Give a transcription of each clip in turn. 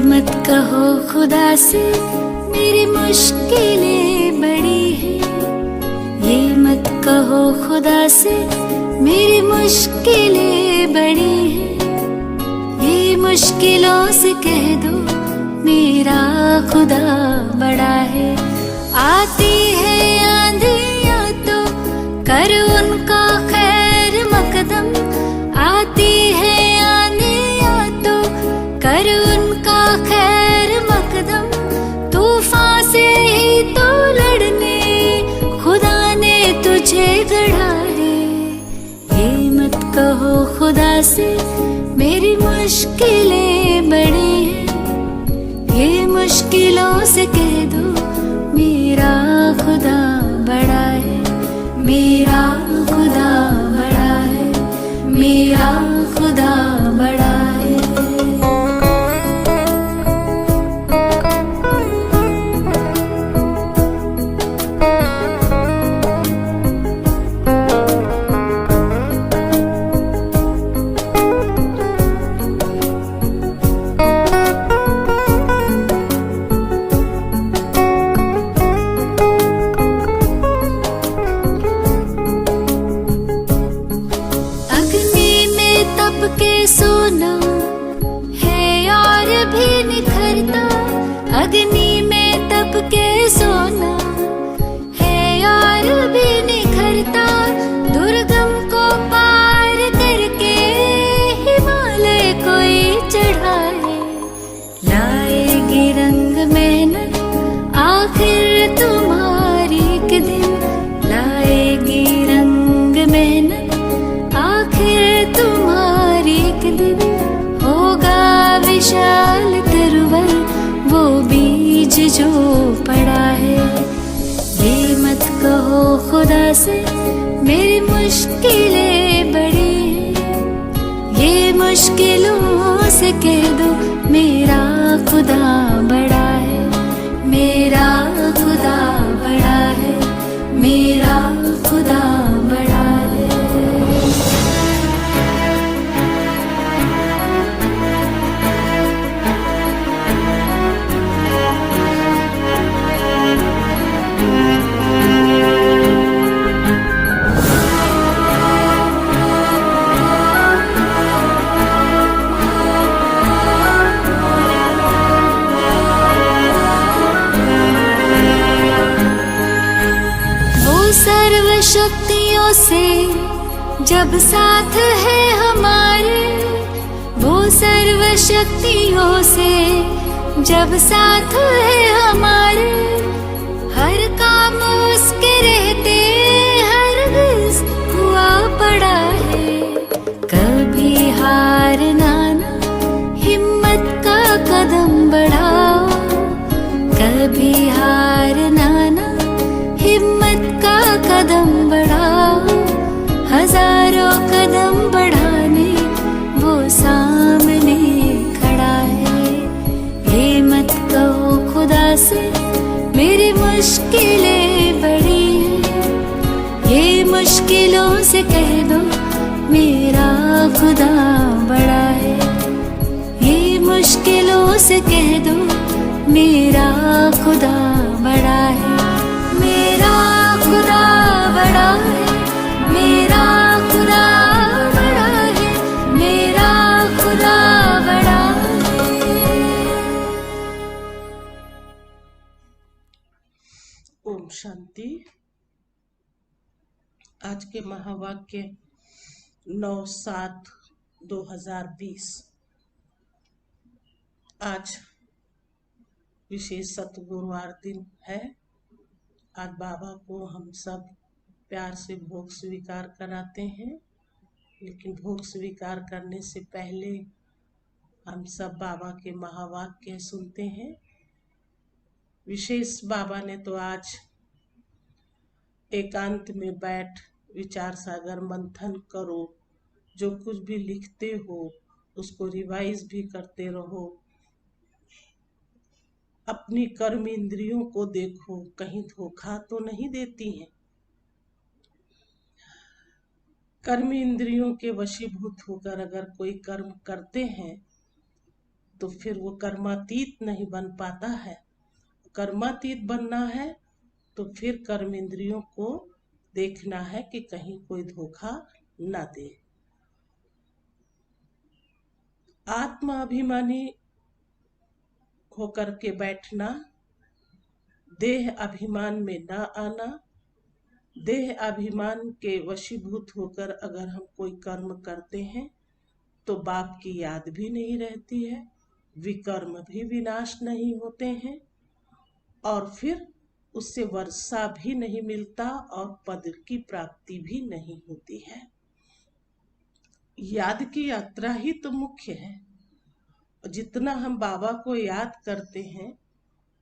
मत कहो खुदा से मेरी मुश्किलें बड़ी हैं। ये मत कहो खुदा से मेरी मुश्किलें बड़ी हैं। ये मुश्किलों से कह दो मेरा खुदा बड़ा है। आती है आंधियाँ तो कर उनका खैर मकदम। आती है आंधियाँ तो कर उनका खैर मकदम। तूफान से ही तो लड़ने खुदा ने तुझे गढ़ा है। ये मत कहो खुदा से मेरी मुश्किलें बड़ी हैं। ये मुश्किलों से कह दो मेरा खुदा बड़ा है। मेरा खुदा बड़ा है। मेरा खुदा बड़ा है। तप के सोना है और भी निखरता। अग्नि में तप के सोना है और भी निखरता। दुर्गम को पार करके हिमालय कोई चढ़ा है। लाएगी रंग मेहनत आखिर तुम्हारी एक दिन। लाएगी रंग मेहनत आखिर तुम्हारी एक दिन। होगा विशाल तरवर वो बीज जो पड़ा है। ये मत कहो खुदा से मेरी मुश्किलें बड़ी हैं। ये मुश्किलों से कह दो मेरा खुदा बड़ा है। मेरा खुदा बड़ा है। मेरा खुदा बड़ा है। सर्वशक्तियों से जब साथ है हमारे। वो सर्वशक्तियों से जब साथ है हमारे। हर काम उसके रहते हरगिज़ हुआ पड़ा है। कभी हारना ना हिम्मत का कदम बढ़ाओ। कभी हारना ना हिम्मत का कदम बढ़ाओ। हजारों कदम बढ़ाने वो सामने खड़ा है। ये मत कहो खुदा से मेरी मुश्किलें बड़ी हैं। ये मुश्किलों से कह दो मेरा खुदा बड़ा है। ये मुश्किलों से कह दो मेरा खुदा बड़ा है। मेरा खुदा बड़ा है। मेरा खुदा बड़ा है। मेरा खुदा बड़ा है। ओम शांति। आज के महावाक्य 9/7/2020। आज विशेष सतगुरुवार दिन है। आज बाबा को हम सब प्यार से भोग स्वीकार कराते हैं। लेकिन भोग स्वीकार करने से पहले हम सब बाबा के महावाक्य सुनते हैं। विशेष बाबा ने तो आज एकांत में बैठ विचार सागर मंथन करो। जो कुछ भी लिखते हो उसको रिवाइज भी करते रहो। अपनी कर्म इंद्रियों को देखो, कहीं धोखा तो नहीं देती हैं। कर्म इंद्रियों के वशीभूत होकर अगर कोई कर्म करते हैं तो फिर वो कर्मातीत नहीं बन पाता है। कर्मातीत बनना है तो फिर कर्म इंद्रियों को देखना है कि कहीं कोई धोखा ना दे। आत्माभिमानी होकर के बैठना, देह अभिमान में ना आना। देह अभिमान के वशीभूत होकर अगर हम कोई कर्म करते हैं तो बाप की याद भी नहीं रहती है, विकर्म भी विनाश नहीं होते हैं, और फिर उससे वर्षा भी नहीं मिलता और पद की प्राप्ति भी नहीं होती है। याद की यात्रा ही तो मुख्य है। जितना हम बाबा को याद करते हैं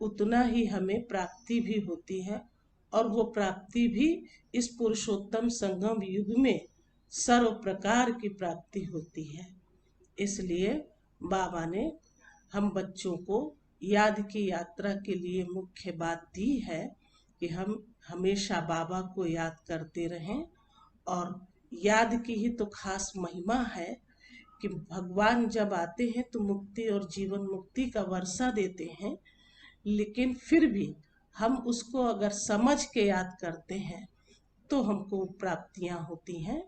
उतना ही हमें प्राप्ति भी होती है, और वो प्राप्ति भी इस पुरुषोत्तम संगम युग में सर्व प्रकार की प्राप्ति होती है। इसलिए बाबा ने हम बच्चों को याद की यात्रा के लिए मुख्य बात दी है कि हम हमेशा बाबा को याद करते रहें। और याद की ही तो खास महिमा है कि भगवान जब आते हैं तो मुक्ति और जीवन मुक्ति का वर्षा देते हैं, लेकिन फिर भी हम उसको अगर समझ के याद करते हैं तो हमको प्राप्तियां होती हैं।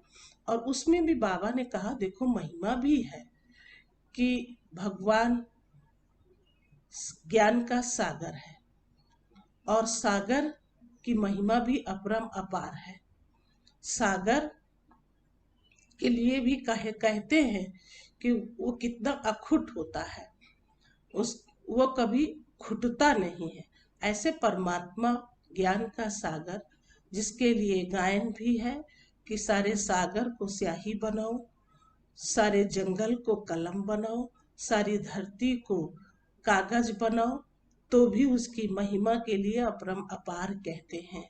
और उसमें भी बाबा ने कहा देखो महिमा भी है कि भगवान ज्ञान का सागर है, और सागर की महिमा भी अपरम अपार है। सागर के लिए भी कहते हैं कि वो कितना अखुट होता है, वो कभी खुटता नहीं है। ऐसे परमात्मा ज्ञान का सागर, जिसके लिए गायन भी है कि सारे सागर को स्याही बनाओ, सारे जंगल को कलम बनाओ, सारी धरती को कागज बनाओ, तो भी उसकी महिमा के लिए अपरम अपार कहते हैं।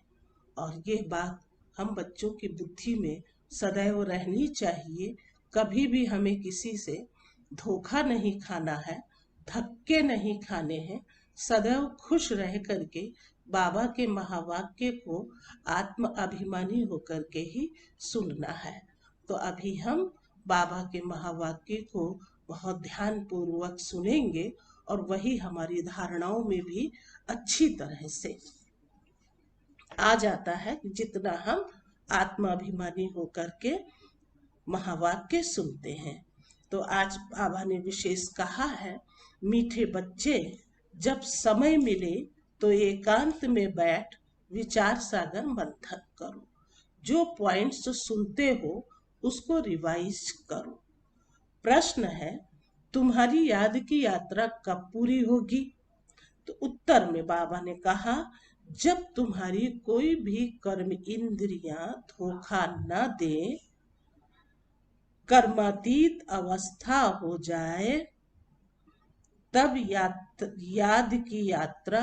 और ये बात हम बच्चों की बुद्धि में सदैव रहनी चाहिए। कभी भी हमें किसी से धोखा नहीं खाना है, धक्के नहीं खाने हैं। सदैव खुश रह करके बाबा के महावाक्य को आत्म अभिमानी होकर के ही सुनना है। तो अभी हम बाबा के महावाक्य को बहुत ध्यान पूर्वक सुनेंगे, और वही हमारी धारणाओं में भी अच्छी तरह से आ जाता है जितना हम आत्माभिमानी होकर के महावाक्य सुनते हैं। तो आज बाबा ने विशेष कहा है, मीठे बच्चे जब समय मिले तो एकांत में बैठ विचार सागर मंथन करो। जो पॉइंट्स जो सुनते हो उसको रिवाइज करो। प्रश्न है, तुम्हारी याद की यात्रा कब पूरी होगी? तो उत्तर में बाबा ने कहा, जब तुम्हारी कोई भी कर्म इंद्रियां धोखा न दे, कर्मातीत अवस्था हो जाए, तब याद की यात्रा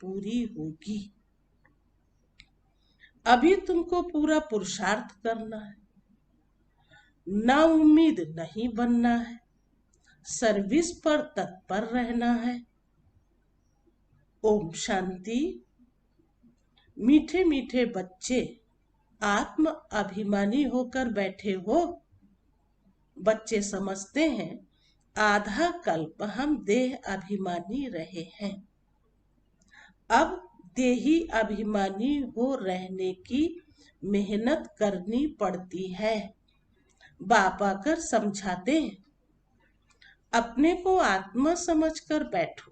पूरी होगी। अभी तुमको पूरा पुरुषार्थ करना है, ना उम्मीद नहीं बनना है, सर्विस पर तत्पर रहना है। ओम शांति। मीठे मीठे बच्चे आत्म अभिमानी होकर बैठे हो। बच्चे समझते हैं आधा कल्प हम देह अभिमानी रहे हैं, अब देही अभिमानी हो रहने की मेहनत करनी पड़ती है। बाप आकर समझाते हैं, अपने को आत्मा समझकर बैठो,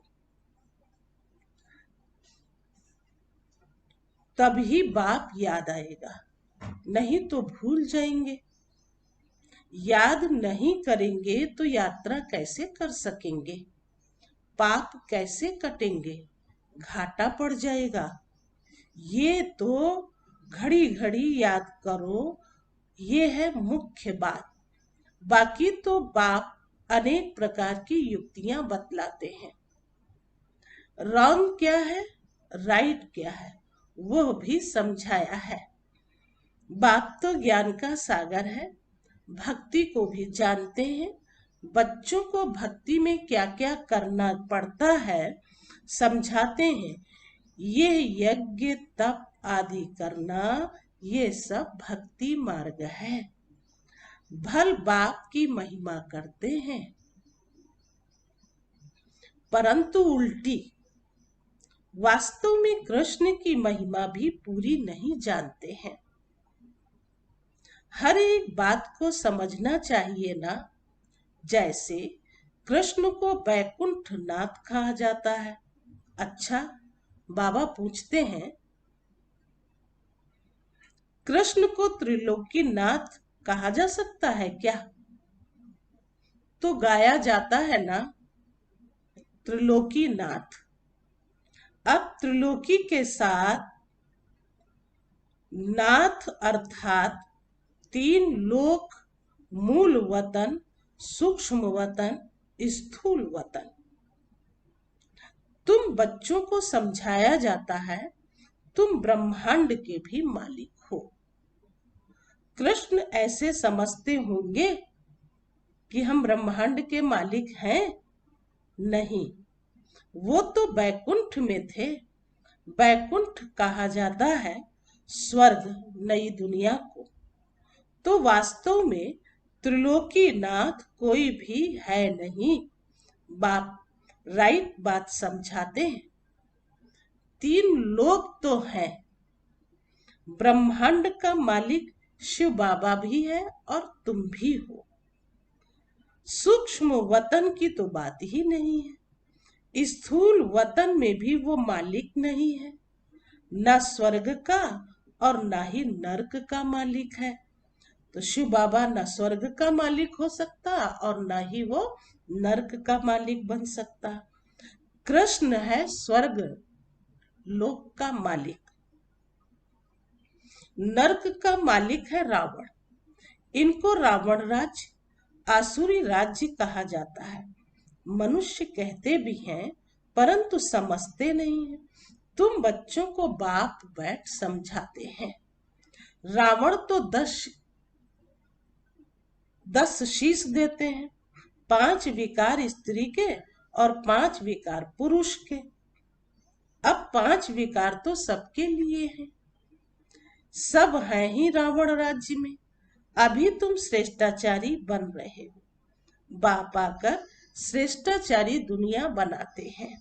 तभी बाप याद आएगा, नहीं तो भूल जाएंगे। याद नहीं करेंगे तो यात्रा कैसे कर सकेंगे? पाप कैसे कटेंगे? घाटा पड़ जाएगा। ये तो घड़ी घड़ी याद करो, ये है मुख्य बात। बाकी तो बाप अनेक प्रकार की युक्तियां बतलाते हैं। रॉन्ग क्या है, राइट क्या है, वो भी समझाया है। बाप तो ज्ञान का सागर है, भक्ति को भी जानते हैं। बच्चों को भक्ति में क्या क्या करना पड़ता है समझाते हैं। ये यज्ञ तप आदि करना, ये सब भक्ति मार्ग है। भल बाप की महिमा करते हैं। परंतु उल्टी। वास्तव में कृष्ण की महिमा भी पूरी नहीं जानते हैं। हर एक बात को समझना चाहिए ना। जैसे कृष्ण को बैकुंठ नाथ कहा जाता है। अच्छा, बाबा पूछते हैं, कृष्ण को त्रिलोकी नाथ कहा जा सकता है क्या? तो गाया जाता है ना, त्रिलोकी नाथ। अब त्रिलोकी के साथ नाथ अर्थात तीन लोक, मूल वतन, सूक्ष्म वतन, स्थूल वतन। तुम बच्चों को समझाया जाता है तुम ब्रह्मांड के भी मालिक हो। कृष्ण ऐसे समझते होंगे कि हम ब्रह्मांड के मालिक हैं? नहीं, वो तो बैकुंठ में थे। बैकुंठ कहा जाता है स्वर्ग, नई दुनिया को। तो वास्तव में त्रिलोकी नाथ कोई भी है नहीं। बाप राइट बात समझाते हैं। तीन लोग तो हैं। ब्रह्मांड का मालिक शिव बाबा भी है और तुम भी हो। सूक्ष्म वतन की तो बात ही नहीं है। स्थूल वतन में भी वो मालिक नहीं है। न स्वर्ग का और न ही नरक का मालिक है। तो शिव बाबा न स्वर्ग का मालिक हो सकता और न ही वो नरक का मालिक बन सकता। कृष्ण है स्वर्ग लोक का मालिक। नरक का मालिक है रावण। इनको रावण राज्य, आसुरी राज्य कहा जाता है। मनुष्य कहते भी हैं परंतु समझते नहीं हैं। तुम बच्चों को बाप बैठ समझाते हैं। रावण तो 10 शीश देते हैं, 5 विकार स्त्री के और 5 विकार पुरुष के। अब 5 विकार तो सबके लिए हैं। सब हैं ही रावण राज्य में। अभी तुम श्रेष्ठाचारी बन रहे हो। बाप आकर श्रेष्ठाचारी दुनिया बनाते हैं।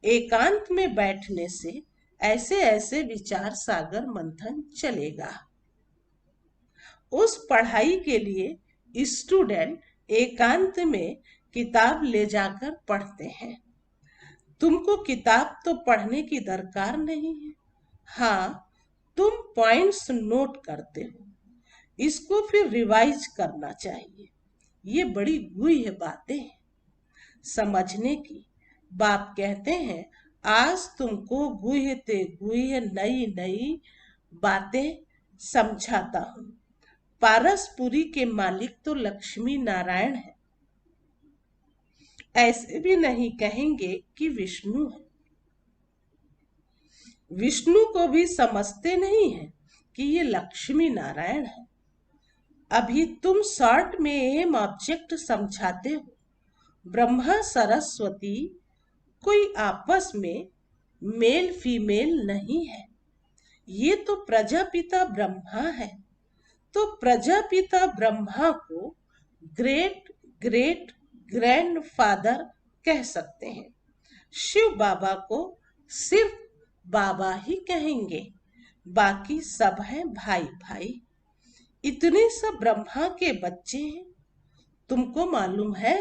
एकांत में बैठने से ऐसे ऐसे विचार सागर मंथन चलेगा। उस पढ़ाई के लिए स्टूडेंट एकांत में किताब ले जाकर पढ़ते हैं। तुमको किताब तो पढ़ने की दरकार नहीं है। हाँ, तुम पॉइंट्स नोट करते हो, इसको फिर रिवाइज करना चाहिए। ये बड़ी गुह्य बातें हैं समझने की। बाप कहते हैं आज तुमको गुह्य ते गुह्य नई नई बातें समझाता हूँ। पारसपुरी के मालिक तो लक्ष्मी नारायण है। ऐसे भी नहीं कहेंगे कि विष्णु है। विष्णु को भी समझते नहीं है कि ये लक्ष्मी नारायण है। अभी तुम शॉर्ट में एम ऑब्जेक्ट समझाते हो। ब्रह्मा सरस्वती कोई आपस में मेल फीमेल नहीं है। ये तो प्रजापिता ब्रह्मा है। तो प्रजापिता ब्रह्मा को ग्रेट ग्रेट ग्रैंडफादर कह सकते हैं। शिव बाबा को सिर्फ बाबा ही कहेंगे, बाकी सब हैं भाई भाई। इतने सब ब्रह्मा के बच्चे हैं। तुमको मालूम है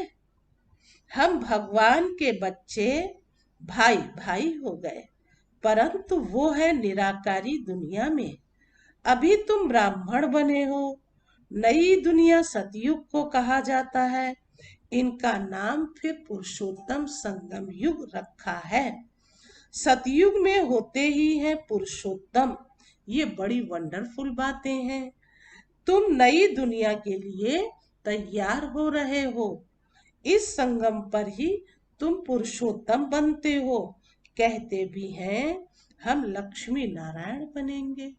हम भगवान के बच्चे भाई भाई हो गए, परंतु वो है निराकारी दुनिया में। अभी तुम ब्राह्मण बने हो। नई दुनिया सतयुग को कहा जाता है। इनका नाम फिर पुरुषोत्तम संगम युग रखा है। सतयुग में होते ही है पुरुषोत्तम। ये बड़ी वंडरफुल बातें हैं। तुम नई दुनिया के लिए तैयार हो रहे हो। इस संगम पर ही तुम पुरुषोत्तम बनते हो। कहते भी हैं हम लक्ष्मी नारायण बनेंगे।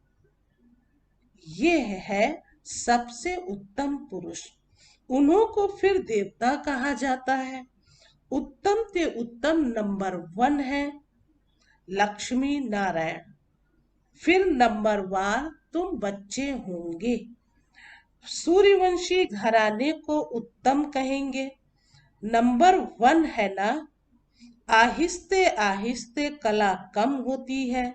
ये है सबसे उत्तम पुरुष। उन्हों को फिर देवता कहा जाता है। उत्तम से उत्तम नंबर 1 है लक्ष्मी नारायण। फिर नंबर 1 तुम बच्चे होंगे। सूर्यवंशी घराने को उत्तम कहेंगे। नंबर 1 है ना, आहिस्ते आहिस्ते कला कम होती है।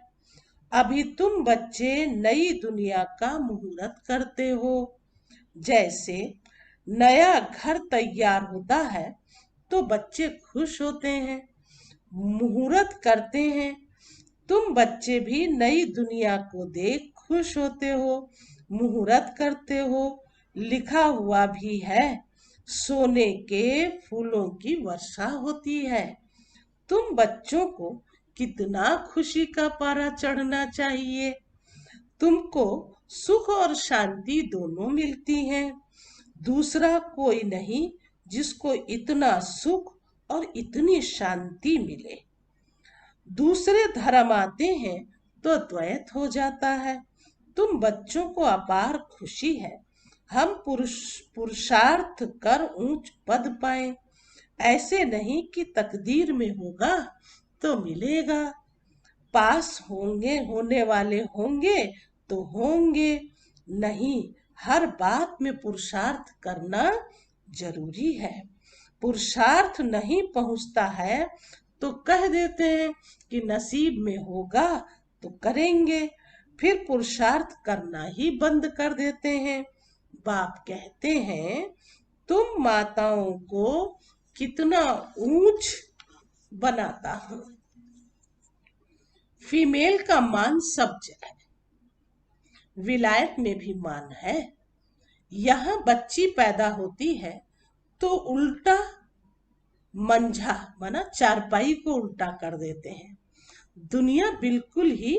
अभी तुम बच्चे नई दुनिया का मुहूर्त करते हो। जैसे नया घर तैयार होता है तो बच्चे खुश होते हैं, मुहूर्त करते हैं। तुम बच्चे भी नई दुनिया को देख खुश होते हो, मुहूर्त करते हो। लिखा हुआ भी है, सोने के फूलों की वर्षा होती है। तुम बच्चों को कितना खुशी का पारा चढ़ना चाहिए। तुमको सुख और शांति दोनों मिलती हैं। दूसरा कोई नहीं जिसको इतना सुख और इतनी शांति मिले। दूसरे धर्म आते हैं तो द्वैत हो जाता है। तुम बच्चों को अपार खुशी है, हम पुरुषार्थ कर ऊंच पद पाए। ऐसे नहीं कि तकदीर में होगा तो मिलेगा, पास होंगे, होने वाले होंगे तो होंगे। नहीं, हर बात में पुरुषार्थ करना जरूरी है। पुरुषार्थ नहीं पहुंचता है तो कह देते हैं कि नसीब में होगा तो करेंगे, फिर पुरुषार्थ करना ही बंद कर देते हैं। बाप कहते हैं, तुम माताओं को कितना ऊंच बनाता हूं। फीमेल का मान सब जगह, विलायत में भी मान है। यहाँ बच्ची पैदा होती है तो उल्टा मंझा माना चारपाई को उल्टा कर देते हैं। दुनिया बिल्कुल ही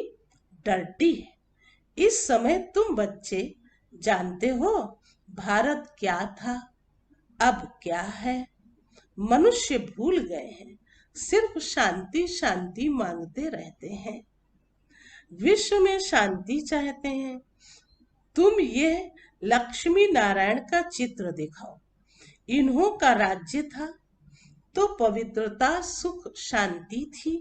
डर्टी है। इस समय तुम बच्चे जानते हो भारत क्या था, अब क्या है। मनुष्य भूल गए हैं, सिर्फ शांति शांति मांगते रहते हैं, विश्व में शांति चाहते हैं। तुम ये लक्ष्मी नारायण का चित्र दिखाओ, इन्हों का राज्य था तो पवित्रता सुख शांति थी।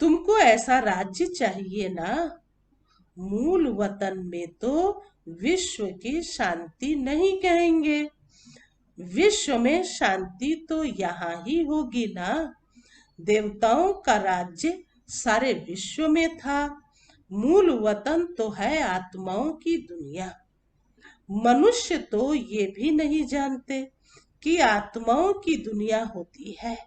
तुमको ऐसा राज्य चाहिए ना। मूल वतन में तो विश्व की शांति नहीं कहेंगे, विश्व में शांति तो यहाँ ही होगी ना। देवताओं का राज्य सारे विश्व में था, मूल वतन तो है आत्माओं की दुनिया। मनुष्य तो ये भी नहीं जानते कि आत्माओं की दुनिया होती है।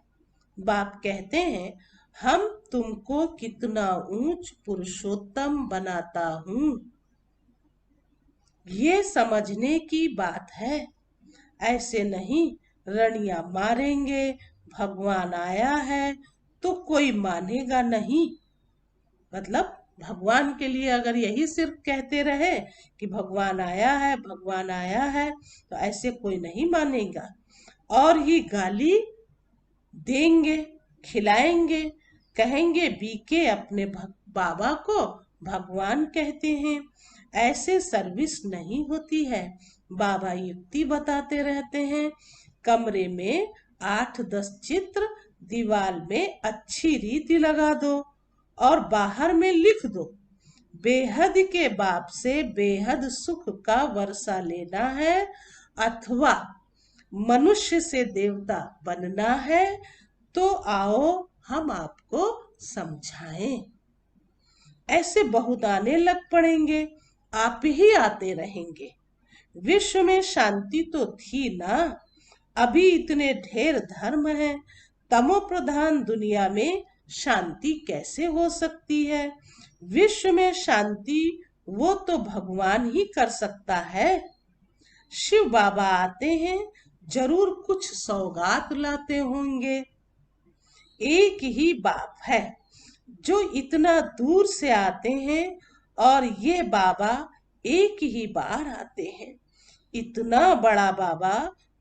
बाप कहते हैं, हम तुमको कितना ऊंच पुरुषोत्तम बनाता हूं। ये समझने की बात है। ऐसे नहीं रणिया मारेंगे, भगवान आया है तो कोई मानेगा नहीं। मतलब भगवान के लिए अगर यही सिर्फ कहते रहे कि भगवान आया है, भगवान आया है, तो ऐसे कोई नहीं मानेगा और ही गाली देंगे, खिलाएंगे, कहेंगे बीके अपने बाबा को भगवान कहते हैं। ऐसे सर्विस नहीं होती है। बाबा युक्ति बताते रहते हैं, कमरे में 8-10 चित्र, दीवार में अच्छी रीति लगा दो और बाहर में लिख दो, बेहद के बाप से बेहद सुख का वर्षा लेना है अथवा मनुष्य से देवता बनना है तो आओ हम आपको समझाएं। ऐसे बहुत आने लग पड़ेंगे, आप ही आते रहेंगे। विश्व में शांति तो थी ना, अभी इतने ढेर धर्म हैं, तमो प्रधान दुनिया में शांति कैसे हो सकती है। विश्व में शांति वो तो भगवान ही कर सकता है। शिव बाबा आते हैं, जरूर कुछ सौगात लाते होंगे। एक ही बाप है जो इतना दूर से आते हैं और ये बाबा एक ही बार आते हैं। इतना बड़ा बाबा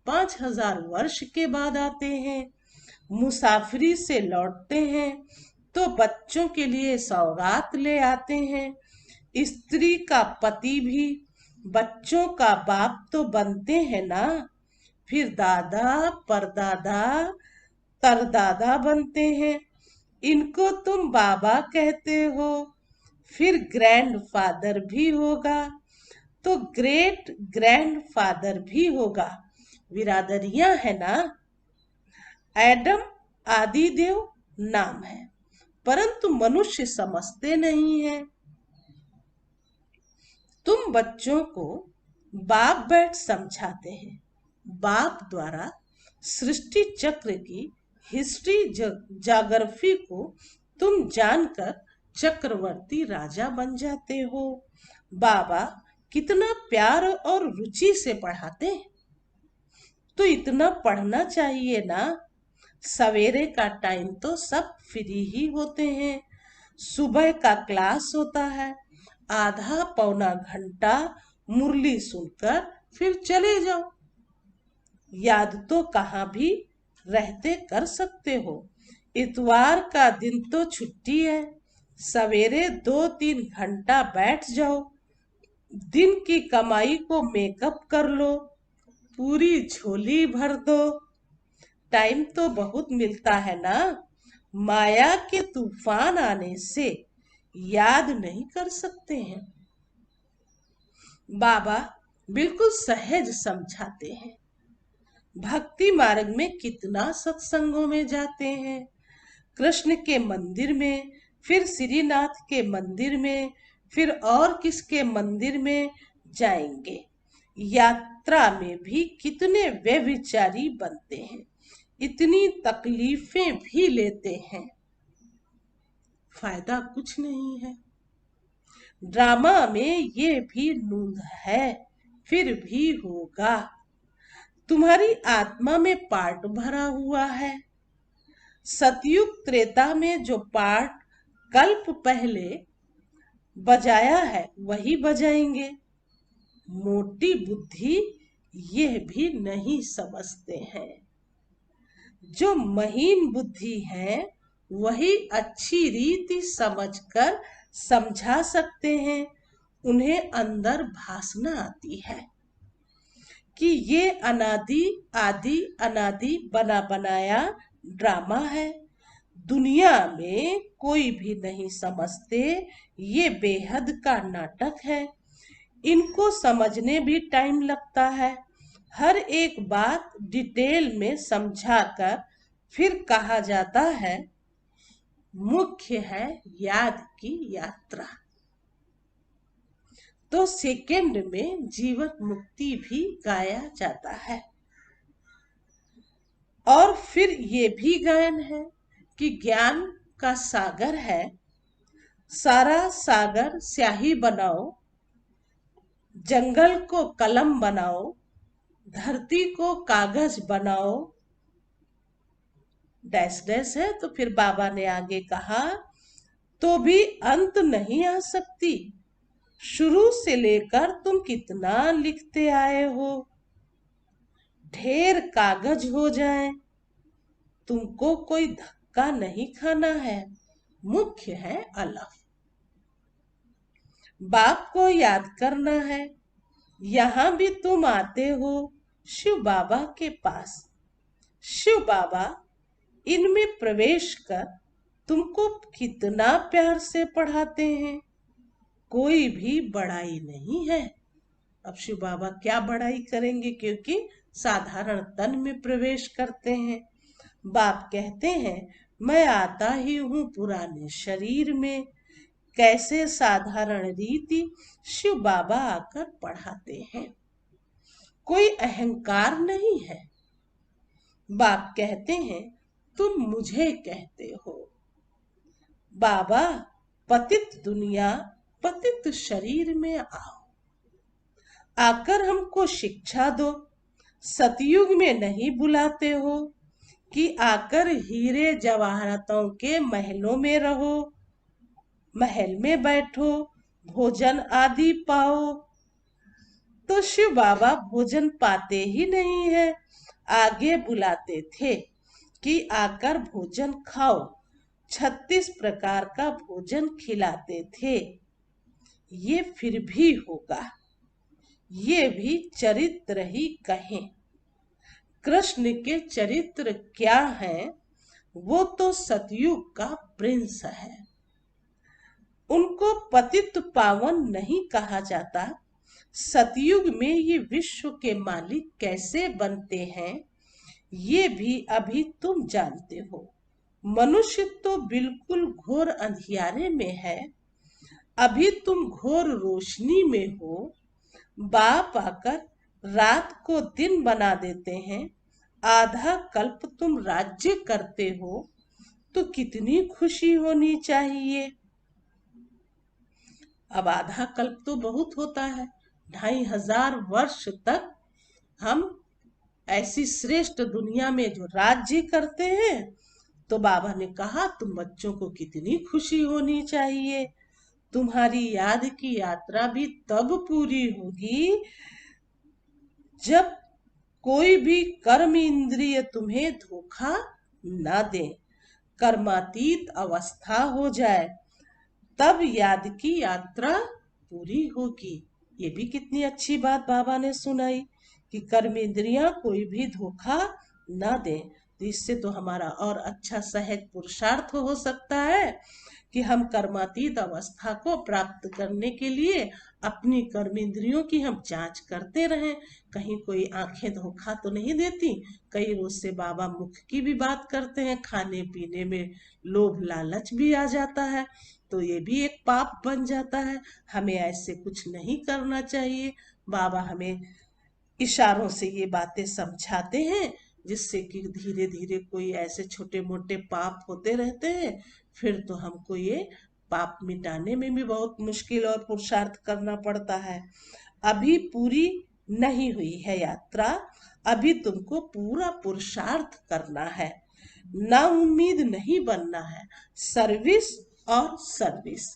5000 वर्ष के बाद आते हैं। मुसाफिरी से लौटते हैं तो बच्चों के लिए सौगात ले आते हैं। स्त्री का पति भी बच्चों का बाप तो बनते हैं ना, फिर दादा, परदादा, तरदादा बनते हैं। इनको तुम बाबा कहते हो, फिर ग्रैंडफादर भी होगा तो ग्रेट ग्रैंडफादर भी होगा। बिरादरियां है ना। एडम आदिदेव नाम है, परंतु मनुष्य समझते नहीं है। तुम बच्चों को बाप बैठ समझाते हैं। बाप द्वारा सृष्टि चक्र की हिस्ट्री जाग्रफी को तुम जानकर चक्रवर्ती राजा बन जाते हो। बाबा कितना प्यार और रुचि से पढ़ाते हैं। तो इतना पढ़ना चाहिए ना। सवेरे का टाइम तो सब फ्री ही होते हैं। सुबह का क्लास होता है, आधा पौना घंटा मुरली सुनकर फिर चले जाओ। याद तो कहाँ भी रहते कर सकते हो। इतवार का दिन तो छुट्टी है, सवेरे 2-3 घंटा बैठ जाओ। दिन की कमाई को मेकअप कर लो, पूरी झोली भर दो। टाइम तो बहुत मिलता है ना। माया के तूफान आने से याद नहीं कर सकते हैं। बाबा बिल्कुल सहज समझाते हैं। भक्ति मार्ग में कितना सत्संगों में जाते हैं, कृष्ण के मंदिर में, फिर श्रीनाथ के मंदिर में, फिर और किसके मंदिर में जाएंगे। यात्रा में भी कितने व्यभिचारी बनते हैं, इतनी तकलीफें भी लेते हैं, फायदा कुछ नहीं है। ड्रामा में ये भी नूंद है, फिर भी होगा। तुम्हारी आत्मा में पार्ट भरा हुआ है। सतयुग त्रेता में जो पार्ट कल्प पहले बजाया है वही बजाएंगे। मोटी बुद्धि ये भी नहीं समझते हैं। जो महीन बुद्धि है वही अच्छी रीति समझकर समझा सकते हैं। उन्हें अंदर भासना आती है कि ये अनादि आदि अनादि बना बनाया ड्रामा है। दुनिया में कोई भी नहीं समझते ये बेहद का नाटक है। इनको समझने भी टाइम लगता है। हर एक बात डिटेल में समझाकर फिर कहा जाता है मुख्य है याद की यात्रा। तो सेकंड में जीवन मुक्ति भी गाया जाता है। और फिर ये भी गायन है कि ज्ञान का सागर है, सारा सागर स्याही बनाओ, जंगल को कलम बनाओ, धरती को कागज बनाओ। डैश डैश है। तो फिर बाबा ने आगे कहा तो भी अंत नहीं आ सकती। शुरू से लेकर तुम कितना लिखते आए हो। ढेर कागज हो जाए, तुमको कोई धक्का नहीं खाना है। मुख्य है अलफ। बाप को याद करना है। यहाँ भी तुम आते हो शिव बाबा के पास। शिव बाबा इनमें प्रवेश कर तुमको कितना प्यार से पढ़ाते हैं। कोई भी बड़ाई नहीं है। अब शिव बाबा क्या बड़ाई करेंगे, क्योंकि साधारण तन में प्रवेश करते हैं। बाप कहते हैं मैं आता ही हूँ पुराने शरीर में। कैसे साधारण रीति शिव बाबा आकर पढ़ाते हैं। कोई अहंकार नहीं है। बाप कहते हैं तुम मुझे कहते हो। बाबा पतित दुनिया पतित शरीर में आओ, आकर हमको शिक्षा दो। सतयुग में नहीं बुलाते हो कि आकर हीरे जवाहरातों के महलों में रहो, महल में बैठो, भोजन आदि पाओ। तो शिव बाबा भोजन पाते ही नहीं है। आगे बुलाते थे कि आकर भोजन खाओ। 36 प्रकार का भोजन खिलाते थे। ये फिर भी होगा, ये भी चरित्र ही कहें। कृष्ण के चरित्र क्या है, वो तो सतयुग का प्रिंस है। उनको पतित पावन नहीं कहा जाता। सतयुग में ये विश्व के मालिक कैसे बनते हैं, ये भी अभी तुम जानते हो। मनुष्य तो बिल्कुल घोर अंधियारे में है, अभी तुम घोर रोशनी में हो। बाप आकर रात को दिन बना देते हैं, आधा कल्प तुम राज्य करते हो, तो कितनी खुशी होनी चाहिए। अब आधा कल्प तो बहुत होता है, 2500 वर्ष तक हम ऐसी श्रेष्ठ दुनिया में जो राज्य करते हैं। तो बाबा ने कहा तुम बच्चों को कितनी खुशी होनी चाहिए, तुम्हारी याद की यात्रा भी तब पूरी होगी जब कोई भी कर्म इंद्रिय तुम्हें धोखा ना दे, कर्मातीत अवस्था हो जाए, तब याद की यात्रा पूरी होगी। ये भी कितनी अच्छी बात बाबा ने सुनाई कि कर्म इंद्रियां कोई भी धोखा ना दे। तो इससे तो हमारा और अच्छा सहज पुरुषार्थ हो सकता है कि हम कर्मातीत अवस्था को प्राप्त करने के लिए अपनी कर्म इंद्रियों की हम जांच करते रहें, कहीं कोई आंखें धोखा तो नहीं देती। कई रोज से बाबा मुख की भी बात करते हैं, खाने पीने में लोभ लालच भी आ जाता है, तो ये भी एक पाप बन जाता है। हमें ऐसे कुछ नहीं करना चाहिए। बाबा हमें इशारों से ये बातें समझाते हैं, जिससे कि धीरे धीरे कोई ऐसे छोटे मोटे पाप होते रहते हैं, फिर तो हमको ये पाप मिटाने में भी बहुत मुश्किल और पुरुषार्थ करना पड़ता है। अभी पूरी नहीं हुई है यात्रा, अभी तुमको पूरा पुरुषार्थ करना है, ना उम्मीद नहीं बनना है। सर्विस और सर्विस,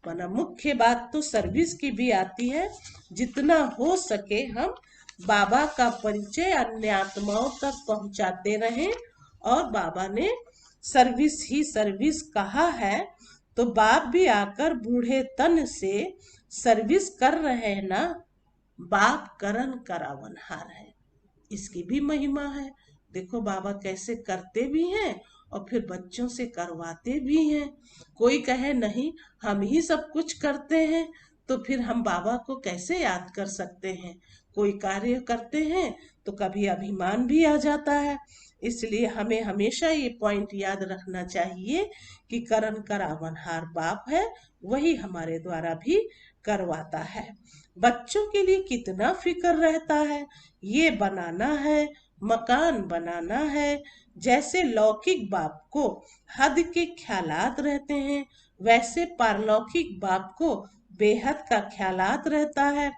वरना मुख्य बात तो सर्विस की भी आती है। जितना हो सके हम बाबा का परिचय अन्य आत्माओं तक पहुंचाते रहें। और बाबा ने सर्विस ही सर्विस कहा है, तो बाप भी आकर बूढ़े तन से सर्विस कर रहे हैं ना। बाप करन करावनहार है, इसकी भी महिमा है। देखो बाबा कैसे करते भी हैं और फिर बच्चों से करवाते भी हैं। कोई कहे नहीं हम ही सब कुछ करते हैं, तो फिर हम बाबा को कैसे याद कर सकते हैं। कोई कार्य करते हैं तो कभी अभिमान भी आ जाता है। इसलिए हमें हमेशा ये पॉइंट याद रखना चाहिए कि करन करावनहार बाप है, वही हमारे द्वारा भी करवाता है। बच्चों के लिए कितना फिक्र रहता है, ये बनाना है, मकान बनाना है। जैसे लौकिक बाप को हद के ख्यालात रहते हैं, वैसे पारलौकिक बाप को बेहद का ख्यालात रहता है।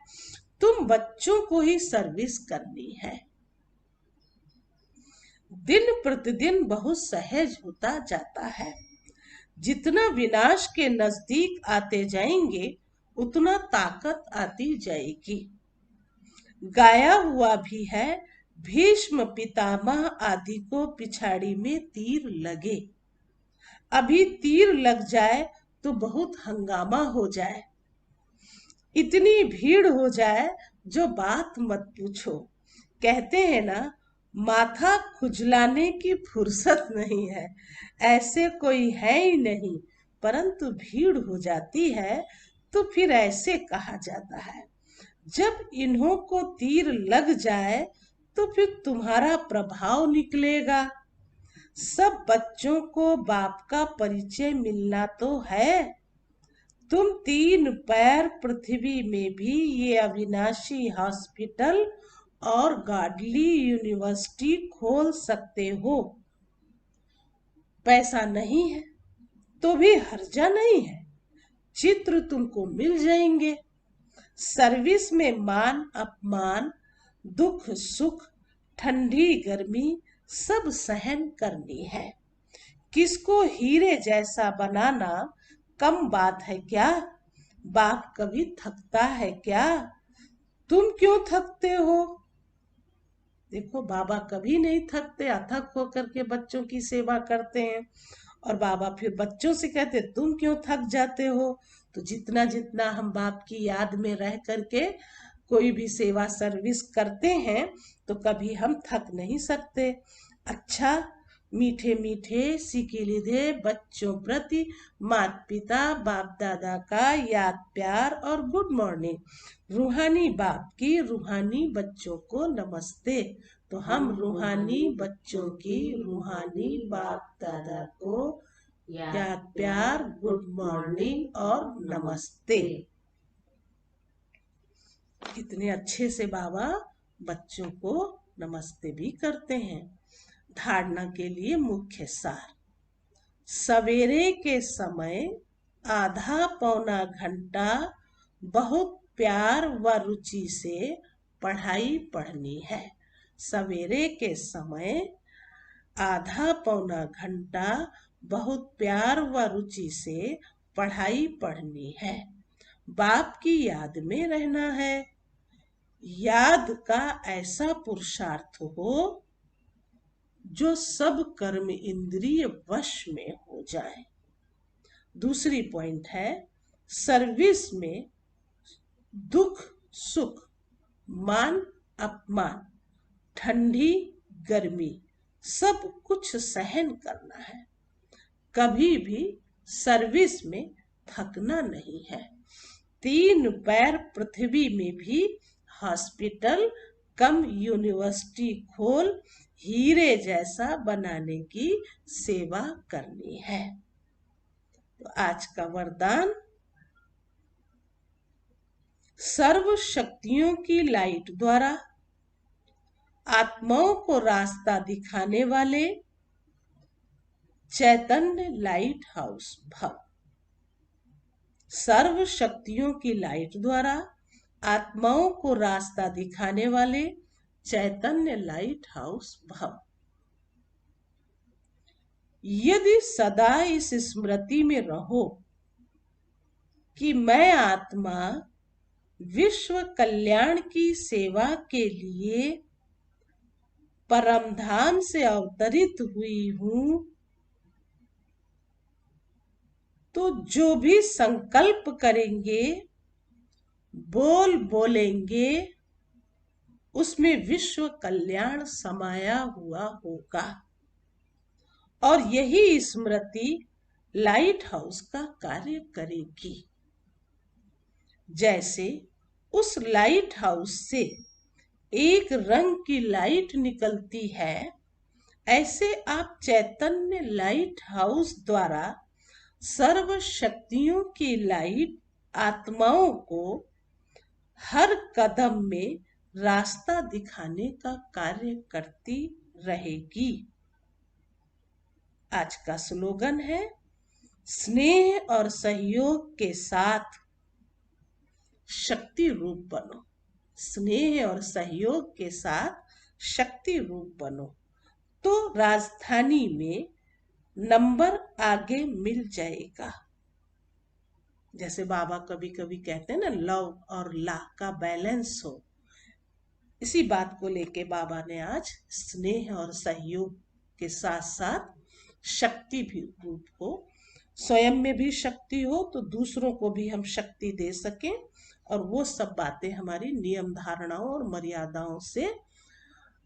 तुम बच्चों को ही सर्विस करनी है। दिन प्रतिदिन बहुत सहज होता जाता है। जितना विनाश के नजदीक आते जाएंगे, उतना ताकत आती जाएगी। गाया हुआ भी है, भीष्म पितामह आदि को पिछाड़ी में तीर लगे। अभी तीर लग जाए तो बहुत हंगामा हो जाए, इतनी भीड़ हो जाए जो बात मत पूछो। कहते हैं ना, माथा खुजलाने की फुर्सत नहीं है, ऐसे कोई है ही नहीं, परंतु भीड़ हो जाती है तो फिर ऐसे कहा जाता है। जब इन्हों को तीर लग जाए तो फिर तुम्हारा प्रभाव निकलेगा। सब बच्चों को बाप का परिचय मिलना तो है। तुम 3 पैर पृथ्वी में भी ये अविनाशी हॉस्पिटल और गॉडली यूनिवर्सिटी खोल सकते हो। पैसा नहीं है तो भी हर्जा नहीं है, चित्र तुमको मिल जाएंगे। सर्विस में मान अपमान, दुख सुख, ठंडी गर्मी सब सहन करनी है। किसको हीरे जैसा बनाना कम बात है क्या? बाप कभी थकता है क्या? तुम क्यों थकते हो? देखो बाबा कभी नहीं थकते, अथक होकर के बच्चों की सेवा करते हैं। और बाबा फिर बच्चों से कहते तुम क्यों थक जाते हो? तो जितना जितना हम बाप की याद में रह करके कोई भी सेवा सर्विस करते हैं, तो कभी हम थक नहीं सकते। अच्छा, मीठे मीठे सिकिलिधे बच्चों प्रति माता पिता बाप दादा का याद प्यार और गुड मॉर्निंग। रूहानी बाप की रूहानी बच्चों को नमस्ते। तो हम रूहानी बच्चों की रूहानी बाप दादा को याद प्यार, गुड मॉर्निंग और नमस्ते। कितने अच्छे से बाबा बच्चों को नमस्ते भी करते हैं। धारणा के लिए मुख्य सार। सवेरे के समय आधा पौना घंटा बहुत प्यार व रुचि से पढ़ाई पढ़नी है। सवेरे के समय आधा पौना घंटा बहुत प्यार व रुचि से पढ़ाई पढ़नी है। बाप की याद में रहना है। याद का ऐसा पुरुषार्थ हो जो सब कर्म इंद्रिय वश में हो जाए। दूसरी पॉइंट है, सर्विस में दुख सुख, मान अपमान, ठंडी गर्मी सब कुछ सहन करना है। कभी भी सर्विस में थकना नहीं है। 3 पैर पृथ्वी में भी हॉस्पिटल कम यूनिवर्सिटी खोल हीरे जैसा बनाने की सेवा करनी है। तो आज का वरदान, सर्व शक्तियों की लाइट द्वारा आत्माओं को रास्ता दिखाने वाले चैतन्य लाइट हाउस भव। सर्व शक्तियों की लाइट द्वारा आत्माओं को रास्ता दिखाने वाले चैतन्य लाइट हाउस भव। यदि सदा इस स्मृति में रहो कि मैं आत्मा विश्व कल्याण की सेवा के लिए परमधाम से अवतरित हुई हूं, तो जो भी संकल्प करेंगे, बोलेंगे, उसमें विश्व कल्याण समाया हुआ होगा। और यही स्मृति लाइट हाउस का कार्य करेगी। जैसे उस लाइट हाउस से एक रंग की लाइट निकलती है, ऐसे आप चैतन्य लाइट हाउस द्वारा सर्व शक्तियों की लाइट आत्माओं को हर कदम में रास्ता दिखाने का कार्य करती रहेगी। आज का स्लोगन है, स्नेह और सहयोग के साथ शक्ति रूप बनो। स्नेह और सहयोग के साथ शक्ति रूप बनो, तो राजधानी में नंबर आगे मिल जाएगा। जैसे बाबा कभी कभी कहते हैं ना, लव और ला का बैलेंस हो। इसी बात को लेके बाबा ने आज स्नेह और सहयोग के साथ साथ शक्ति भी रूप हो, स्वयं में भी शक्ति हो तो दूसरों को भी हम शक्ति दे सकें। और वो सब बातें हमारी नियम धारणाओं और मर्यादाओं से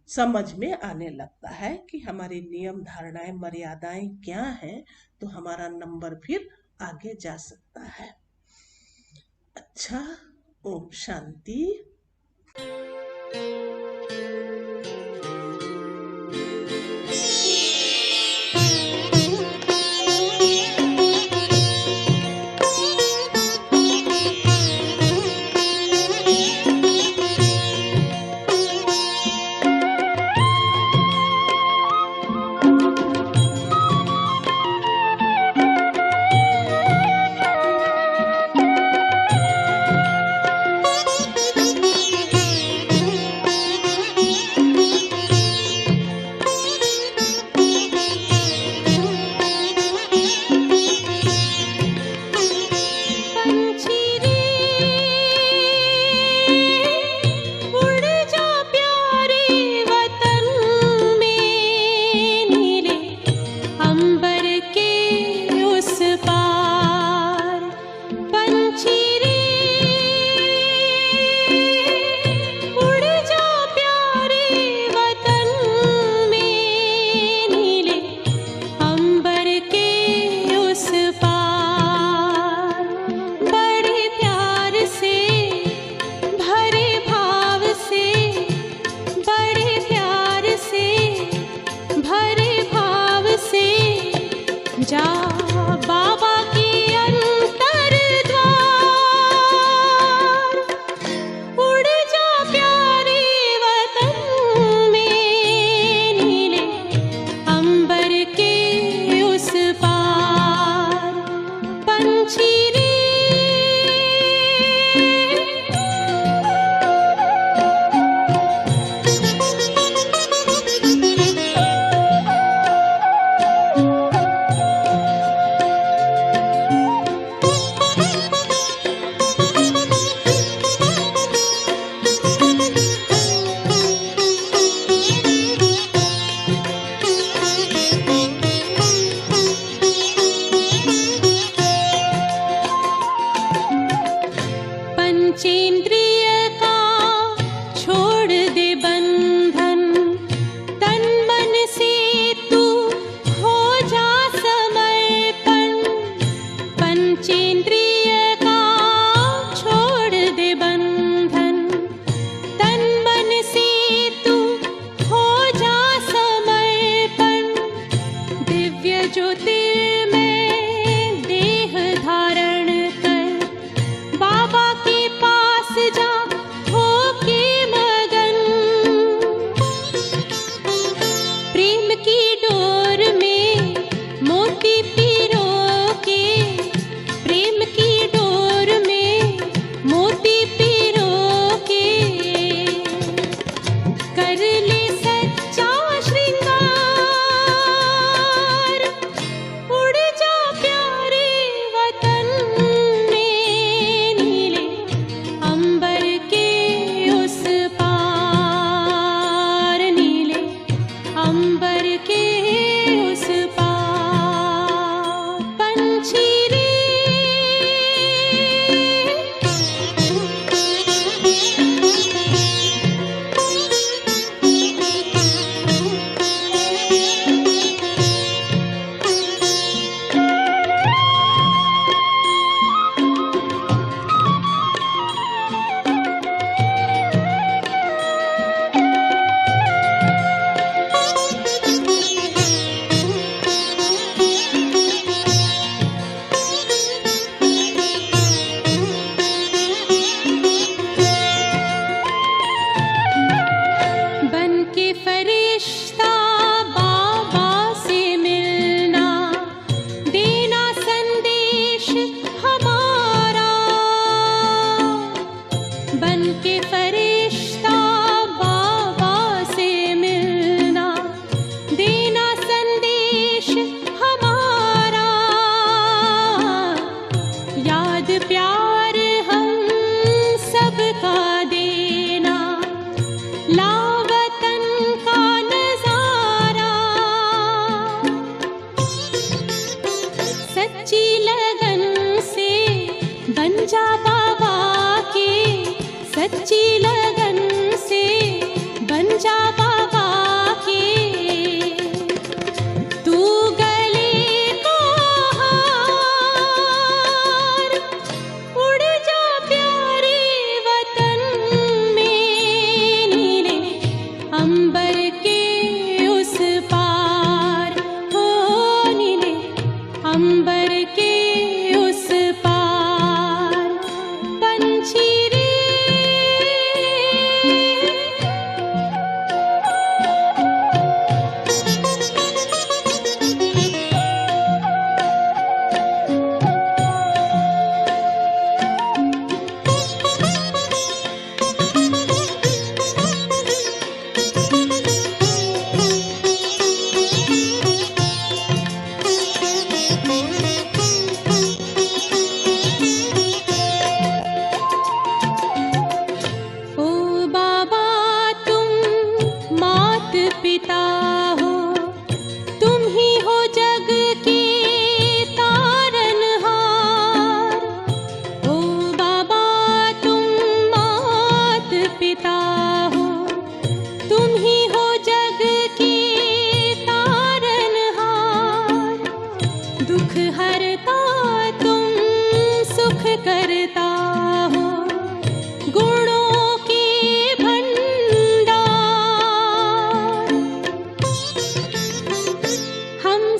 समझ में आने लगता है कि हमारी नियम धारणाएं मर्यादाएं क्या हैं, तो हमारा नंबर फिर आगे जा सकता है। अच्छा, ओम शांति। जा बाबा के अंतर द्वार, उड़ जा प्यारे वतन में, नीले अंबर के उस पार। पंछी रे पंचेंद्रिय का छोड़ दे बंधन, तन मन से तू हो जा समर्पण। पंचेंद्रिय का छोड़ दे बंधन, तन मन से तू हो जा समर्पण। दिव्य ज्योतिर्मय देह धारण कर, बाबा के पास जा होके मगन। प्रेम की डोर में मोती पिरो के, प्रेम की डोर में मोती पिरो के, कर ले सच्चा श्रृंगार। उड़ जा प्यारे वतन में, नीले अंबर के उस पार, नीले अंबर के उस पार। पंछी रे बन के फरिश्ता बाबा से मिलना, देना संदेश हमारा। बन के फरिश्ता बाबा से मिलना, देना संदेश हमारा। याद प्यार हम सबका देना, ला वतन का नजारा। सच्ची लगन से बन जा बाबा के, सच्ची लगन से बन जा बाबा के। तू गले को हार, उड़ जा प्यारे वतन में, नीले अंबर के उस पार। हो नीले अंबर के उस पार। पंछी रे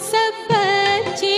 सब बच्चे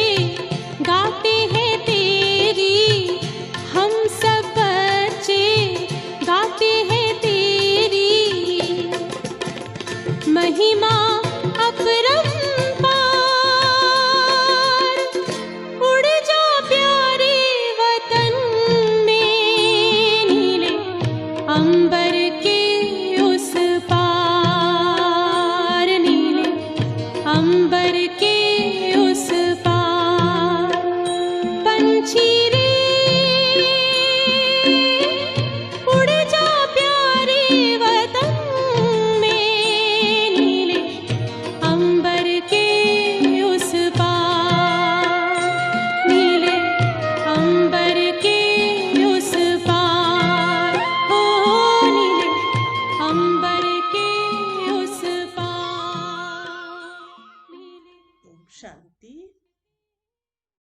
शांति।